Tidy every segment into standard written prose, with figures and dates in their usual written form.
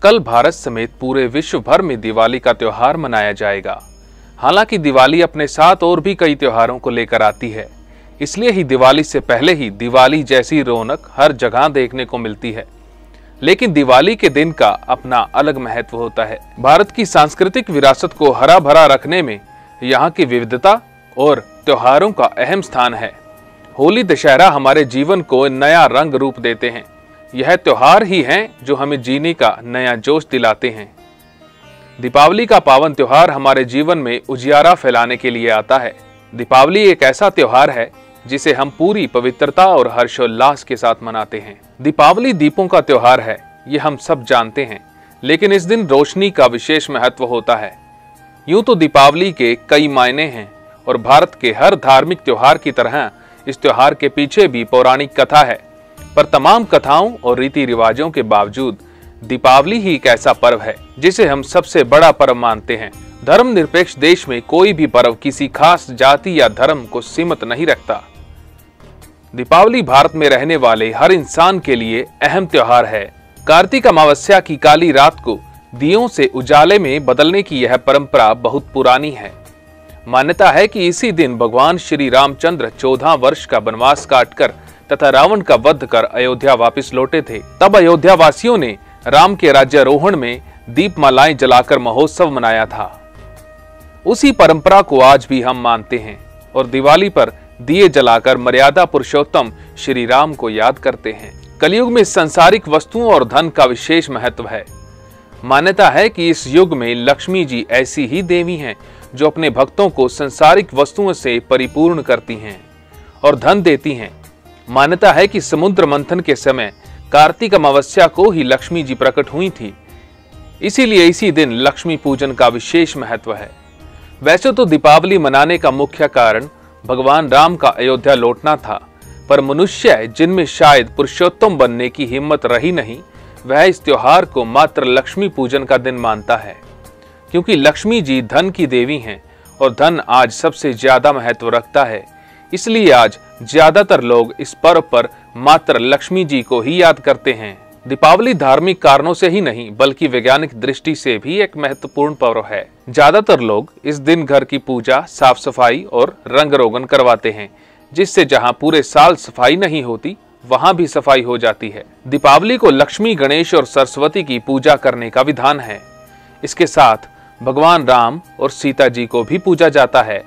कल भारत समेत पूरे विश्व भर में दिवाली का त्योहार मनाया जाएगा। हालांकि दिवाली अपने साथ और भी कई त्योहारों को लेकर आती है, इसलिए ही दिवाली से पहले ही दिवाली जैसी रौनक हर जगह देखने को मिलती है। लेकिन दिवाली के दिन का अपना अलग महत्व होता है। भारत की सांस्कृतिक विरासत को हरा भरा रखने में यहाँ की विविधता और त्योहारों का अहम स्थान है। होली दशहरा हमारे जीवन को नया रंग रूप देते हैं। यह त्योहार ही हैं जो हमें जीने का नया जोश दिलाते हैं। दीपावली का पावन त्योहार हमारे जीवन में उजियारा फैलाने के लिए आता है। दीपावली एक ऐसा त्योहार है जिसे हम पूरी पवित्रता और हर्षोल्लास के साथ मनाते हैं। दीपावली दीपों का त्योहार है, ये हम सब जानते हैं, लेकिन इस दिन रोशनी का विशेष महत्व होता है। यूं तो दीपावली के कई मायने हैं और भारत के हर धार्मिक त्योहार की तरह इस त्योहार के पीछे भी पौराणिक कथा है। पर तमाम कथाओं और रीति रिवाजों के बावजूद दीपावली ही एक ऐसा पर्व है जिसे हम सबसे बड़ा पर्व मानते हैं। धर्मनिरपेक्ष देश में कोई भी पर्व किसी खास जाति या धर्म को सीमित नहीं रखता। दीपावली भारत में रहने वाले हर इंसान के लिए अहम त्योहार है। कार्तिक अमावस्या की काली रात को दियों से उजाले में बदलने की यह परंपरा बहुत पुरानी है। मान्यता है कि इसी दिन भगवान श्री रामचंद्र 14 वर्ष का वनवास काटकर तथा रावण का वध कर अयोध्या वापस लौटे थे। तब अयोध्या वासियों ने राम के राज्यारोहण में दीपमालाएं जलाकर महोत्सव मनाया था। उसी परंपरा को आज भी हम मानते हैं और दिवाली पर दिए जलाकर मर्यादा पुरुषोत्तम श्री राम को याद करते हैं। कलयुग में सांसारिक वस्तुओं और धन का विशेष महत्व है। मान्यता है कि इस युग में लक्ष्मी जी ऐसी ही देवी हैं जो अपने भक्तों को सांसारिक वस्तुओं से परिपूर्ण करती हैं और धन देती हैं। मान्यता है कि समुद्र मंथन के समय कार्तिक अमावस्या को ही लक्ष्मी जी प्रकट हुई थी, इसीलिए इसी दिन लक्ष्मी पूजन का विशेष महत्व है। वैसे तो दीपावली मनाने का मुख्य कारण भगवान राम का अयोध्या लौटना था, पर मनुष्य जिनमें शायद पुरुषोत्तम बनने की हिम्मत रही नहीं, वह इस त्योहार को मात्र लक्ष्मी पूजन का दिन मानता है। क्योंकि लक्ष्मी जी धन की देवी हैं और धन आज सबसे ज्यादा महत्व रखता है, इसलिए आज ज्यादातर लोग इस पर्व पर मात्र लक्ष्मी जी को ही याद करते हैं। दीपावली धार्मिक कारणों से ही नहीं बल्कि वैज्ञानिक दृष्टि से भी एक महत्वपूर्ण पर्व है। ज्यादातर लोग इस दिन घर की पूजा, साफ सफाई और रंग रोगन करवाते हैं, जिससे जहां पूरे साल सफाई नहीं होती वहां भी सफाई हो जाती है। दीपावली को लक्ष्मी, गणेश और सरस्वती की पूजा करने का विधान है। इसके साथ भगवान राम और सीता जी को भी पूजा जाता है।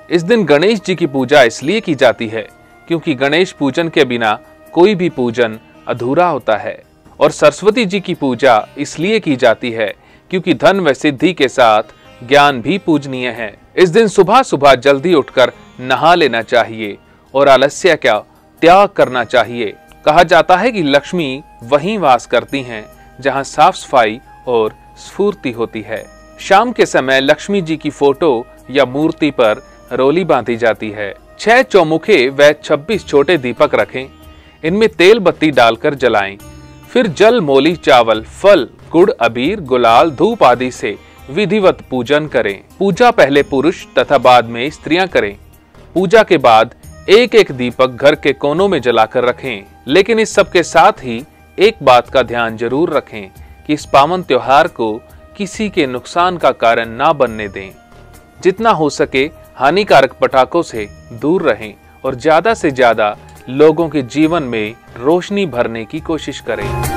इस दिन गणेश जी की पूजा इसलिए की जाती है क्योंकि गणेश पूजन के बिना कोई भी पूजन अधूरा होता है, और सरस्वती जी की पूजा इसलिए की जाती है क्योंकि धन व सिद्धि के साथ ज्ञान भी पूजनीय है। इस दिन सुबह सुबह जल्दी उठकर नहा लेना चाहिए और आलस्य का त्याग करना चाहिए। कहा जाता है कि लक्ष्मी वहीं वास करती हैं जहां साफ सफाई और स्फूर्ति होती है। शाम के समय लक्ष्मी जी की फोटो या मूर्ति पर रोली बांधी जाती है। 6 चौमुखे व 26 छोटे दीपक रखें, इनमें तेल बत्ती डालकर जलाएं। फिर जल, मोली, चावल, फल, गुड़, अबीर, गुलाल, धूप आदि से विधिवत पूजन करें। पूजा पहले पुरुष तथा बाद में स्त्रियां करें। पूजा के बाद एक एक दीपक घर के कोनों में जलाकर रखें। लेकिन इस सब के साथ ही एक बात का ध्यान जरूर रखें कि इस पावन त्योहार को किसी के नुकसान का कारण ना बनने दें। जितना हो सके हानिकारक पटाखों से दूर रहें और ज्यादा से ज्यादा लोगों के जीवन में रोशनी भरने की कोशिश करें।